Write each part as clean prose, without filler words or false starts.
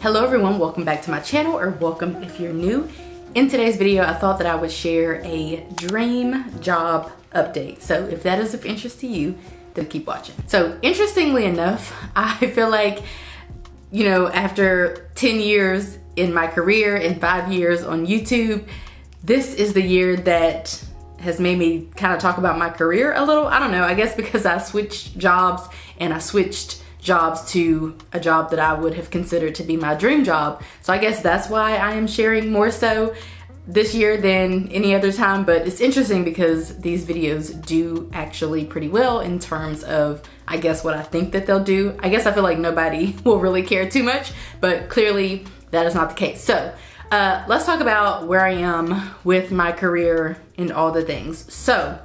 Hello everyone, welcome back to my channel, or welcome if you're new. In today's video, I thought that I would share a dream job update. So if that is of interest to you, then keep watching. So interestingly enough, I feel like, you know, after 10 years in my career and 5 years on YouTube, this is the year that has made me kind of talk about my career a little. I don't know, I guess because I switched jobs and I switched jobs to a job that I would have considered to be my dream job. So I guess that's why I am sharing more so this year than any other time. But it's interesting because these videos do actually pretty well in terms of, I guess, what I think that they'll do. I guess I feel like nobody will really care too much, but clearly that is not the case. So let's talk about where I am with my career and all the things. So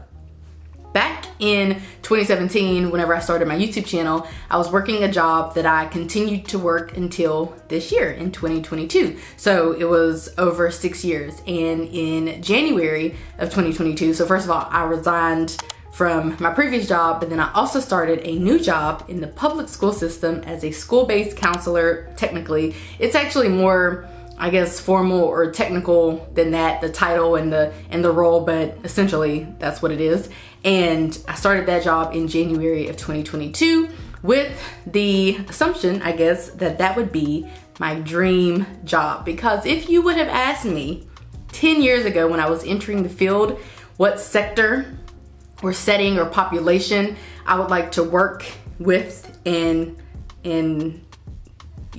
back in 2017, whenever I started my YouTube channel, I was working a job that I continued to work until this year in 2022. So it was over 6 years. And in January of 2022, so first of all, I resigned from my previous job, but then I also started a new job in the public school system as a school-based counselor. Technically, it's actually more, I guess, formal or technical than that, the title and the role, but essentially that's what it is. And I started that job in January of 2022 with the assumption, I guess, that that would be my dream job. Because if you would have asked me 10 years ago when I was entering the field, what sector or setting or population I would like to work with and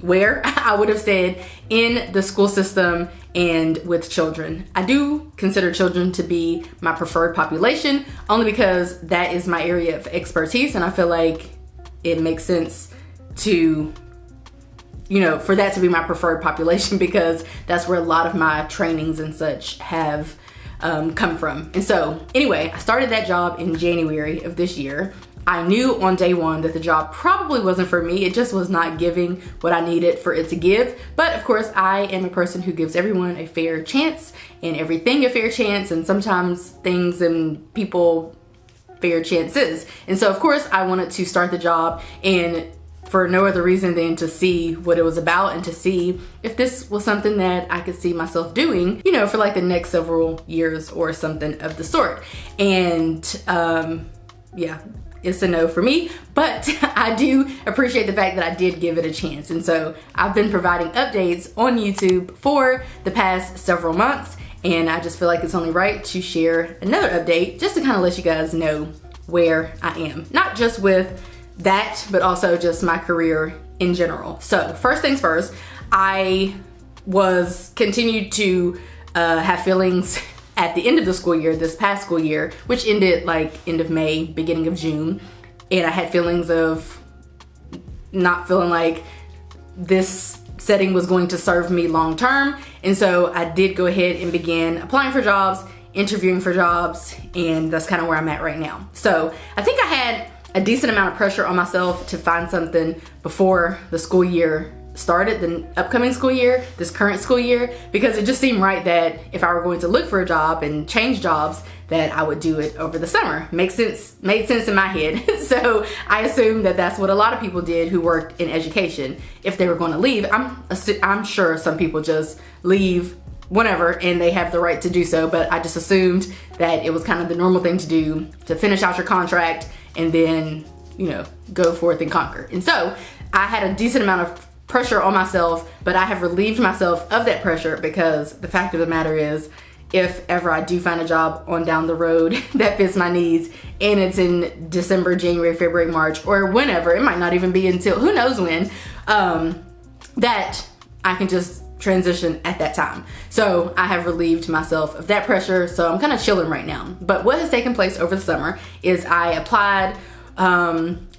where, I would have said in the school system and with children. I do consider children to be my preferred population only because that is my area of expertise, and I feel like it makes sense to, you know, for that to be my preferred population because that's where a lot of my trainings and such have come from. And so anyway, I started that job in January of this year. I knew on day one that the job probably wasn't for me. It just was not giving what I needed for it to give. But of course, I am a person who gives everyone a fair chance and everything a fair chance, and sometimes things and people fair chances. And so of course, I wanted to start the job, and for no other reason than to see what it was about and to see if this was something that I could see myself doing, you know, for like the next several years or something of the sort. And yeah, it's a no for me, but I do appreciate the fact that I did give it a chance. And so I've been providing updates on YouTube for the past several months, and I just feel like it's only right to share another update just to kind of let you guys know where I am. Not just with that, but also just my career in general. So first things first, I continued to have feelings at the end of the school year, this past school year, which ended like end of May, beginning of June. And I had feelings of not feeling like this setting was going to serve me long term. And so I did go ahead and began applying for jobs, interviewing for jobs, and that's kind of where I'm at right now. So I think I had a decent amount of pressure on myself to find something before the school year started, the upcoming school year, this current school year, because it just seemed right that if I were going to look for a job and change jobs, that I would do it over the summer. Made sense in my head. So I assumed that that's what a lot of people did who worked in education. If they were going to leave, I'm sure some people just leave whenever and they have the right to do so, but I just assumed that it was kind of the normal thing to do, to finish out your contract and then, you know, go forth and conquer. And so I had a decent amount of pressure on myself, but I have relieved myself of that pressure because the fact of the matter is, if ever I do find a job on down the road that fits my needs and it's in December, January, February, March, or whenever, it might not even be until who knows when, that I can just transition at that time. So I have relieved myself of that pressure. So I'm kind of chilling right now. But what has taken place over the summer is I applied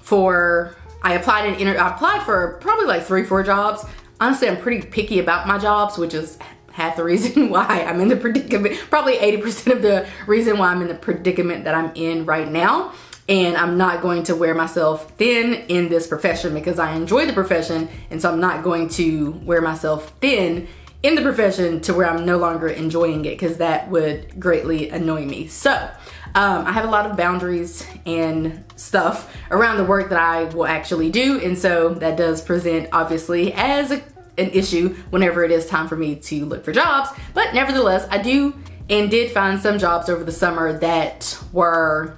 for probably like 3-4 jobs. Honestly, I'm pretty picky about my jobs, which is half the reason why I'm in the predicament, probably 80% of the reason why I'm in the predicament that I'm in right now. And I'm not going to wear myself thin in this profession because I enjoy the profession. And so I'm not going to wear myself thin in the profession to where I'm no longer enjoying it, because that would greatly annoy me. So I have a lot of boundaries and stuff around the work that I will actually do. And so that does present obviously as an issue whenever it is time for me to look for jobs. But nevertheless, I did find some jobs over the summer that were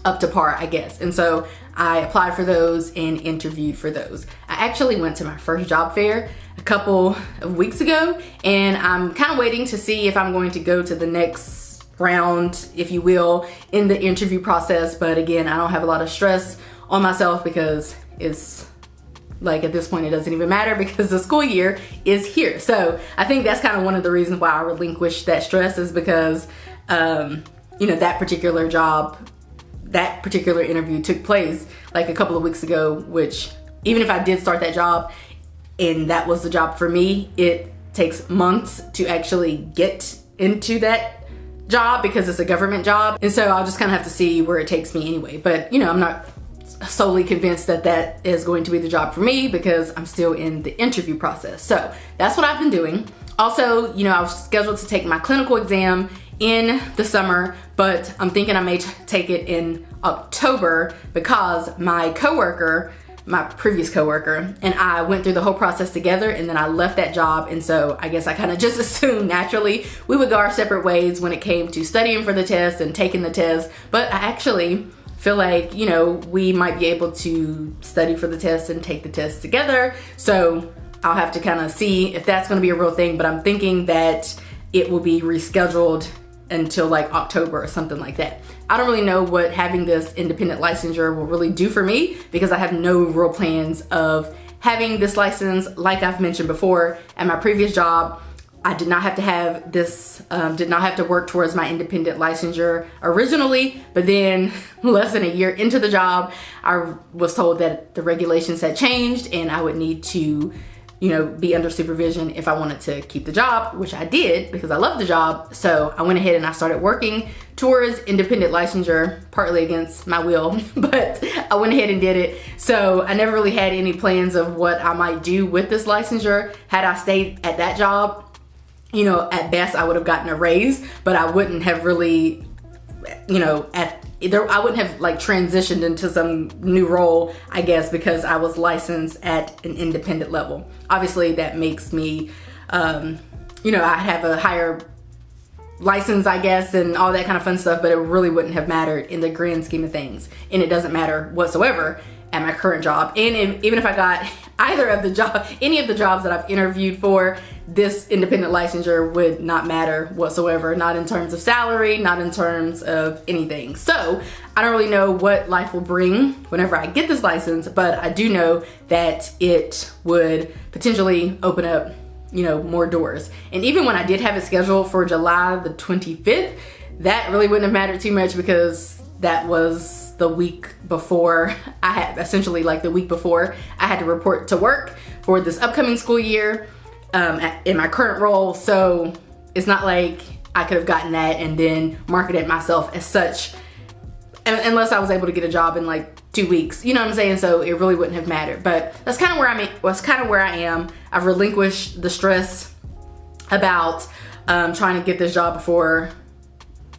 up to par, I guess. And so I applied for those and interviewed for those. I actually went to my first job fair a couple of weeks ago, and I'm kind of waiting to see if I'm going to go to the next round, if you will, in the interview process. But again, I don't have a lot of stress on myself because it's like, at this point, it doesn't even matter because the school year is here. So I think that's kind of one of the reasons why I relinquished that stress, is because, that particular job, that particular interview took place like a couple of weeks ago, which even if I did start that job and that was the job for me, it takes months to actually get into that job because it's a government job. And so I'll just kind of have to see where it takes me anyway. But, I'm not solely convinced that that is going to be the job for me because I'm still in the interview process. So that's what I've been doing. Also, I was scheduled to take my clinical exam in the summer, but I'm thinking I may take it in October because my previous coworker, and I went through the whole process together, and then I left that job. And so I guess I kind of just assumed naturally we would go our separate ways when it came to studying for the test and taking the test. But I actually feel like, we might be able to study for the test and take the test together. So I'll have to kind of see if that's going to be a real thing, but I'm thinking that it will be rescheduled until like October or something like that. I don't really know what having this independent licensure will really do for me because I have no real plans of having this license. Like I've mentioned before, at my previous job, I did not have to have this, did not have to work towards my independent licensure originally, but then less than a year into the job, I was told that the regulations had changed and I would need to, be under supervision if I wanted to keep the job, which I did because I loved the job. So I went ahead and I started working towards independent licensure, partly against my will, but I went ahead and did it. So I never really had any plans of what I might do with this licensure. Had I stayed at that job, at best I would have gotten a raise, but I wouldn't have really, I wouldn't have like transitioned into some new role, I guess, because I was licensed at an independent level. Obviously that makes me, I have a higher license, I guess, and all that kind of fun stuff, but it really wouldn't have mattered in the grand scheme of things. And it doesn't matter whatsoever at my current job. And even if I got any of the jobs that I've interviewed for, this independent licensure would not matter whatsoever, not in terms of salary, not in terms of anything. So I don't really know what life will bring whenever I get this license, but I do know that it would potentially open up, more doors. And even when I did have it scheduled for July the 25th, that really wouldn't have mattered too much because that was the week before I had, essentially like the week before I had to report to work for this upcoming school year in my current role. So it's not like I could have gotten that and then marketed myself as such unless I was able to get a job in like 2 weeks, you know what I'm saying? So it really wouldn't have mattered. But that's kind of where I am. I've relinquished the stress about trying to get this job before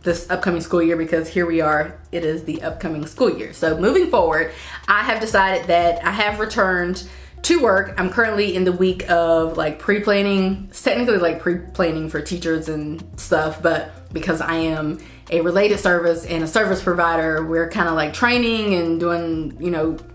this upcoming school year because here we are, it is the upcoming school year. So moving forward, I have decided that I have returned to work. I'm currently in the week of like pre-planning. It's technically like pre-planning for teachers and stuff, but because I am a related service and a service provider, we're kind of like training and doing,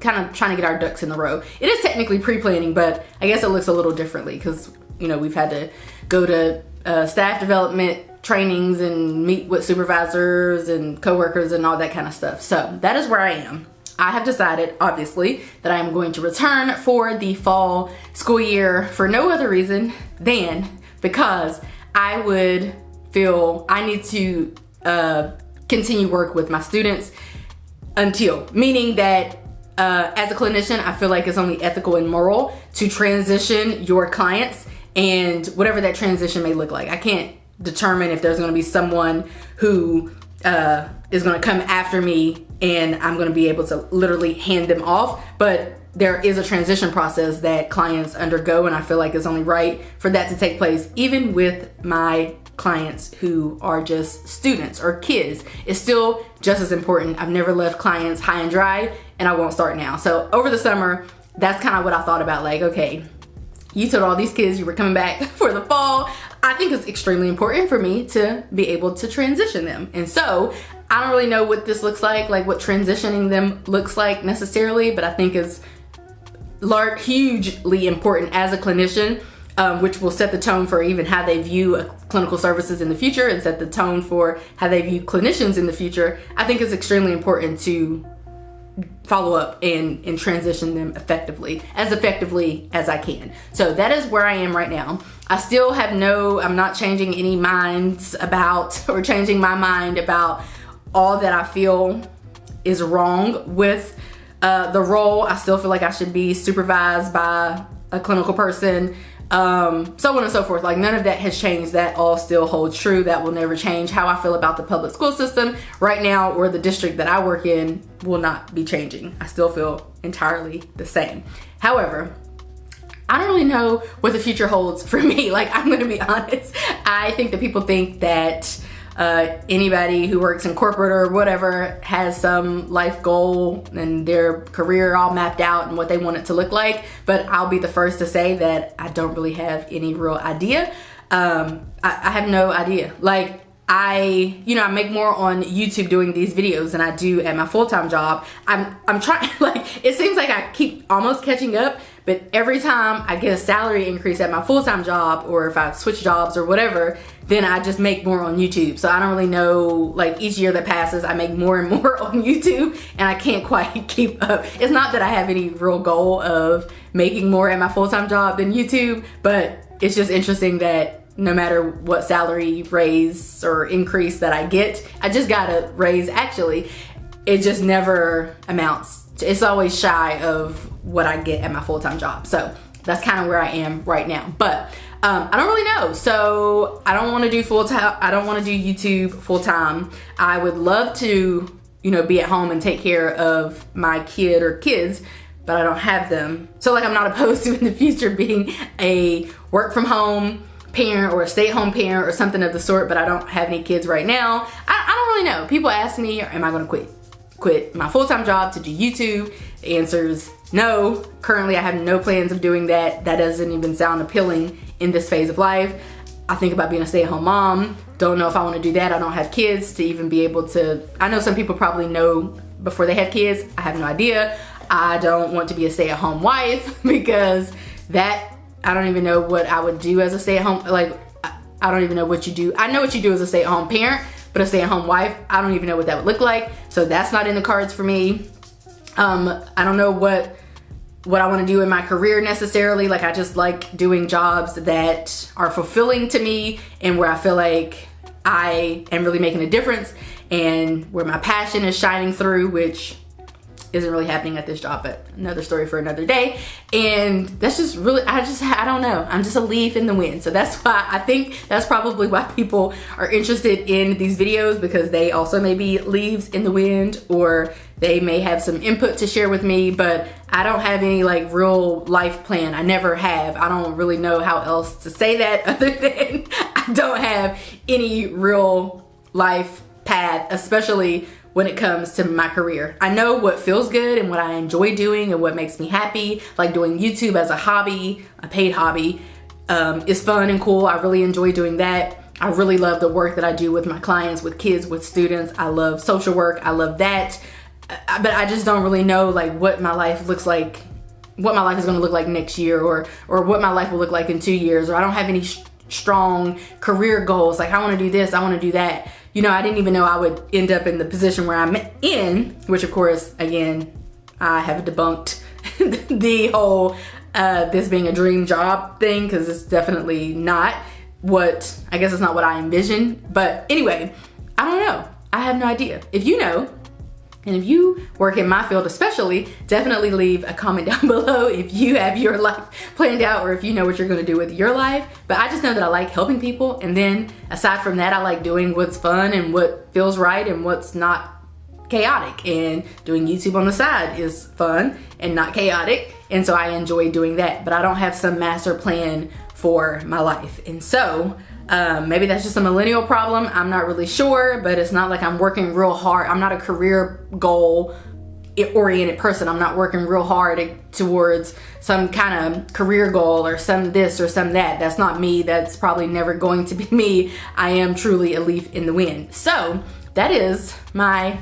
kind of trying to get our ducks in the row. It is technically pre-planning, but I guess it looks a little differently because, we've had to go to staff development trainings and meet with supervisors and coworkers and all that kind of stuff. So that is where I am. I have decided, obviously, that I am going to return for the fall school year for no other reason than because I would feel I need to continue work with my students meaning that as a clinician, I feel like it's only ethical and moral to transition your clients and whatever that transition may look like. I can't determine if there's going to be someone who is going to come after me and I'm going to be able to literally hand them off, but there is a transition process that clients undergo, and I feel like it's only right for that to take place even with my clients who are just students or kids. It's still just as important. I've never left clients high and dry, and I won't start now. So over the summer, that's kind of what I thought about, like, okay, you told all these kids you were coming back for the fall. I think it's extremely important for me to be able to transition them. And so I don't really know what this looks like what transitioning them looks like necessarily, but I think is hugely important as a clinician, which will set the tone for even how they view clinical services in the future and set the tone for how they view clinicians in the future. I think it's extremely important to follow up and transition them effectively as I can. So that is where I am right now. I still have I'm not changing any minds about or changing my mind about all that I feel is wrong with the role. I still feel like I should be supervised by a clinical person, so on and so forth. None of that has changed. That all still holds true. That will never change. How I feel about the public school system right now or the district that I work in will not be changing. I still feel entirely the same. However, I don't really know what the future holds for me. I'm gonna be honest. I think that people think that anybody who works in corporate or whatever has some life goal and their career all mapped out and what they want it to look like. But I'll be the first to say that I don't really have any real idea. I have no idea. I make more on YouTube doing these videos than I do at my full-time job. I'm trying, it seems like I keep almost catching up, but every time I get a salary increase at my full-time job, or if I switch jobs or whatever, then I just make more on YouTube. So I don't really know, each year that passes, I make more and more on YouTube, and I can't quite keep up. It's not that I have any real goal of making more at my full-time job than YouTube, but it's just interesting that no matter what salary raise or increase that I get, I just got a raise actually, it just never amounts to, it's always shy of what I get at my full-time job. So that's kind of where I am right now. But I don't really know. So I don't want to do full-time. I don't want to do YouTube full-time. I would love to, be at home and take care of my kid or kids, but I don't have them. So I'm not opposed to in the future being a work from home parent or a stay-at-home parent or something of the sort, but I don't have any kids right now. I don't really know. People ask me, am I going to quit my full-time job to do YouTube? The answer is no. Currently, I have no plans of doing that. That doesn't even sound appealing in this phase of life. I think about being a stay-at-home mom. Don't know if I want to do that. I don't have kids to even be able to. I know some people probably know before they have kids. I have no idea. I don't want to be a stay-at-home wife because I don't even know what I would do as a stay-at-home, I don't even know what you do. I know what you do as a stay-at-home parent, but a stay-at-home wife, I don't even know what that would look like. So that's not in the cards for me. I don't know what I want to do in my career necessarily. I just like doing jobs that are fulfilling to me and where I feel like I am really making a difference and where my passion is shining through, which isn't really happening at this job, but another story for another day. And that's just really, I don't know. I'm just a leaf in the wind. So that's why I think that's probably why people are interested in these videos, because they also may be leaves in the wind, or they may have some input to share with me, but I don't have any real life plan. I never have. I don't really know how else to say that other than I don't have any real life path, especially when it comes to my career. I know what feels good and what I enjoy doing and what makes me happy, like doing YouTube as a hobby, a paid hobby, is fun and cool. I really enjoy doing that. I really love the work that I do with my clients, with kids, with students. I love social work. I love that. But I just don't really know what my life looks like, what my life is going to look like next year, or what my life will look like in 2 years, or I don't have any strong career goals. I want to do this, I want to do that. I didn't even know I would end up in the position where I'm in, which of course, again, I have debunked the whole this being a dream job thing, because it's definitely not I guess it's not what I envisioned. But anyway, I don't know. I have no idea. If you know, and if you work in my field especially, definitely leave a comment down below if you have your life planned out, or if you know what you're going to do with your life. But I just know that I like helping people, and then aside from that, I like doing what's fun and what feels right and what's not chaotic, and doing YouTube on the side is fun and not chaotic, and so I enjoy doing that. But I don't have some master plan for my life, and so maybe that's just a millennial problem. I'm not really sure, but it's not like I'm working real hard. I'm not a career goal oriented person. I'm not working real hard towards some kind of career goal or some this or some that. That's not me. That's probably never going to be me. I am truly a leaf in the wind. So that is my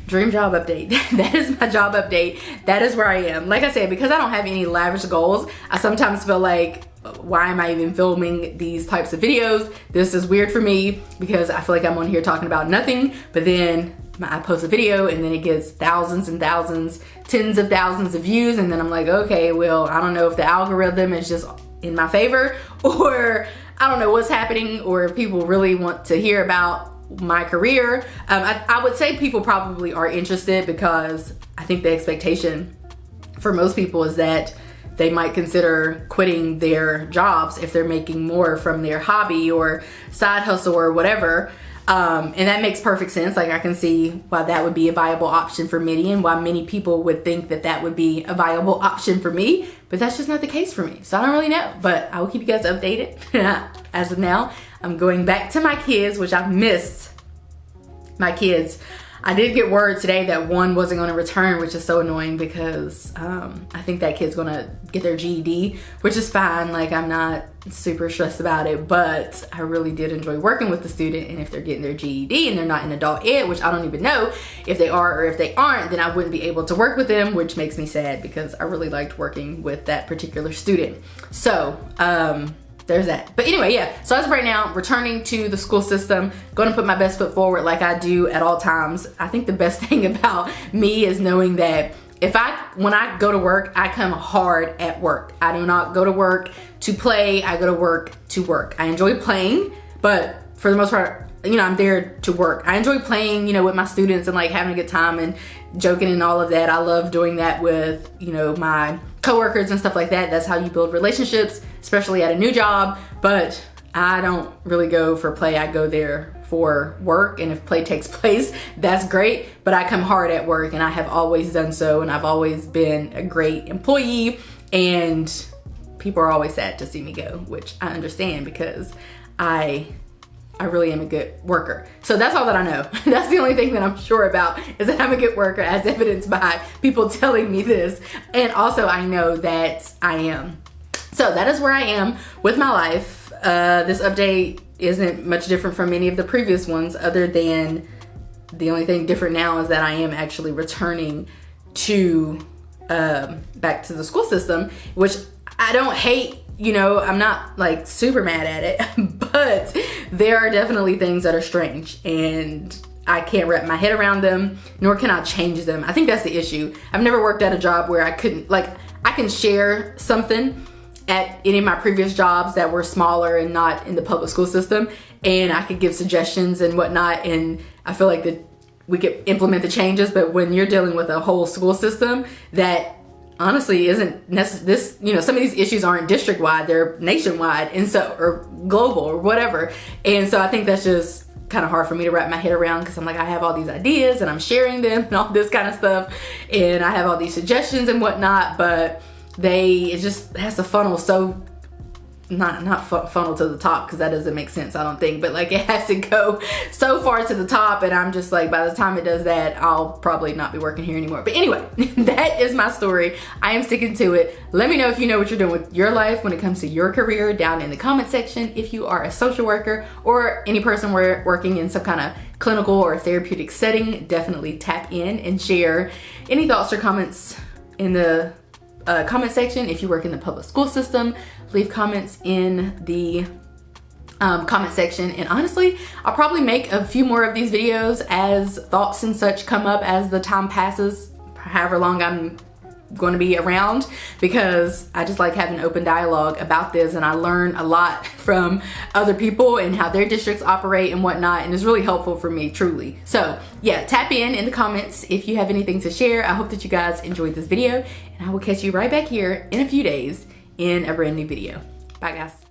dream job update. That is my job update. That is where I am. Like I said, because I don't have any lavish goals, I sometimes feel like, why am I even filming these types of videos? This is weird for me because I feel like I'm on here talking about nothing, but then I post a video and then it gets thousands and thousands, tens of thousands of views, and then I'm like, okay, well, I don't know if the algorithm is just in my favor, or I don't know what's happening, or if people really want to hear about my career. I would say people probably are interested, because I think the expectation for most people is that they might consider quitting their jobs if they're making more from their hobby or side hustle or whatever. And that makes perfect sense. Like, I can see why that would be a viable option for many, and why many people would think that that would be a viable option for me, but that's just not the case for me. So I don't really know, but I will keep you guys updated. As of now, I'm going back to my kids, which I've missed my kids. I did get word today that one wasn't going to return, which is so annoying, because I think that kid's going to get their GED, which is fine. Like, I'm not super stressed about it, but I really did enjoy working with the student. And if they're getting their GED and they're not in adult ed, which I don't even know if they are or if they aren't, then I wouldn't be able to work with them, which makes me sad, because I really liked working with that particular student. So, there's that. But anyway, yeah, so as of right now, returning to the school system, going to put my best foot forward like I do at all times. I think the best thing about me is knowing that when I go to work, I come hard at work. I do not go to work to play. I go to work to work. I enjoy playing, but for the most part, I'm there to work. I enjoy playing, with my students and like having a good time and joking and all of that. I love doing that with, my coworkers and stuff like that. That's how you build relationships, especially at a new job. But I don't really go for play. I go there for work, and if play takes place, that's great. But I come hard at work, and I have always done so, and I've always been a great employee, and people are always sad to see me go, which I understand, because I really am a good worker. So that's all that I know. That's the only thing that I'm sure about, is that I'm a good worker, as evidenced by people telling me this. And also I know that I am. So that is where I am with my life. This update isn't much different from any of the previous ones, other than the only thing different now is that I am actually returning to back to the school system, which I don't hate. I'm not like super mad at it, but there are definitely things that are strange, and I can't wrap my head around them, nor can I change them. I think that's the issue. I've never worked at a job where I can share something at any of my previous jobs that were smaller and not in the public school system, and I could give suggestions and whatnot, and I feel like that we could implement the changes. But when you're dealing with a whole school system that honestly isn't necessary, some of these issues aren't district wide, they're nationwide, and so, or global or whatever. And so I think that's just kind of hard for me to wrap my head around, because I'm like, I have all these ideas and I'm sharing them and all this kind of stuff, and I have all these suggestions and whatnot, but it just has to funnel so not funnel to the top, because that doesn't make sense, I don't think, but like, it has to go so far to the top, and I'm just like, by the time it does that, I'll probably not be working here anymore. But anyway, that is my story. I am sticking to it. Let me know if you know what you're doing with your life when it comes to your career down in the comment section. If you are a social worker or any person working in some kind of clinical or therapeutic setting, definitely tap in and share any thoughts or comments in the comment section. If you work in the public school system, leave comments in the comment section. And honestly, I'll probably make a few more of these videos as thoughts and such come up as the time passes, however long I'm going to be around, because I just like having open dialogue about this, and I learn a lot from other people and how their districts operate and whatnot, and it's really helpful for me, truly. So yeah, tap in the comments if you have anything to share. I hope that you guys enjoyed this video, and I will catch you right back here in a few days in a brand new video. Bye guys.